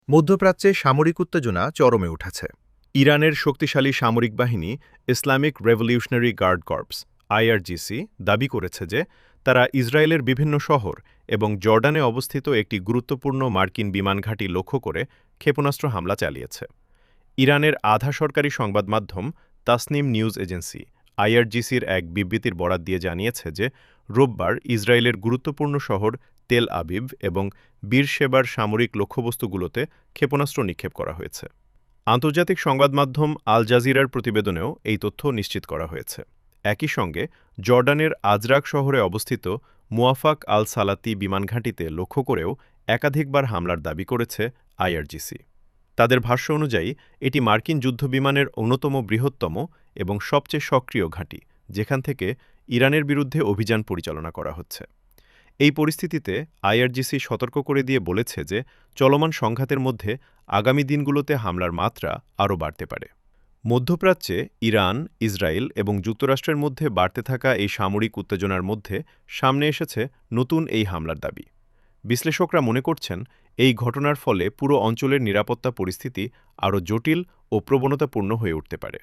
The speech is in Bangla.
মধ্যপ্রাচ্যে সামরিক উত্তেজনা চরমে উঠেছে। ইরানের শক্তিশালী সামরিক বাহিনী Islamic revolutionary guard corps IRGC দাবি করেছে যে তারা ইসরায়েলের বিভিন্ন শহর এবং জর্ডানে অবস্থিত একটি গুরুত্বপূর্ণ মার্কিন বিমান ঘাঁটি লক্ষ্য করে ক্ষেপণাস্ত্র হামলা চালিয়েছে। ইরানের আধা সরকারি সংবাদ মাধ্যম তাসনিম নিউজ এজেন্সি আইআরজিসির এক বিবৃতির বরাত দিয়ে জানিয়েছে যে রোববার ইসরায়েলের গুরুত্বপূর্ণ শহর তেল আবিব এবং বীরশেবার সামরিক লক্ষ্যবস্তুগুলোতে ক্ষেপণাস্ত্র নিক্ষেপ করা হয়েছে। আন্তর্জাতিক সংবাদ মাধ্যম আল জাজিরার প্রতিবেদনেও এই তথ্য নিশ্চিত করা হয়েছে। একই সঙ্গে জর্ডানের আজরাক শহরে অবস্থিত মুয়াফাক আল সালাতি বিমানঘাঁটিতে লক্ষ্য করেও একাধিকবার হামলার দাবি করেছে আইআরজিসি। তাদের ভাষ্য অনুযায়ী এটি মার্কিন যুদ্ধবিমানের অন্যতম বৃহত্তম এবং সবচেয়ে সক্রিয় ঘাঁটি, যেখান থেকে ইরানের বিরুদ্ধে অভিযান পরিচালনা করা হচ্ছে। এই পরিস্থিতিতে আইআরজিসি সতর্ক করে দিয়ে বলেছে যে চলমান সংঘাতের মধ্যে আগামী দিনগুলোতে হামলার মাত্রা আরও বাড়তে পারে। মধ্যপ্রাচ্যে ইরান, ইসরায়েল এবং যুক্তরাষ্ট্রের মধ্যে বাড়তে থাকা এই সামরিক উত্তেজনার মধ্যে সামনে এসেছে নতুন এই হামলার দাবি। বিশ্লেষকরা মনে করছেন, এই ঘটনার ফলে পুরো অঞ্চলের নিরাপত্তা পরিস্থিতি আরও জটিল ও প্রবণতাপূর্ণ হয়ে উঠতে পারে।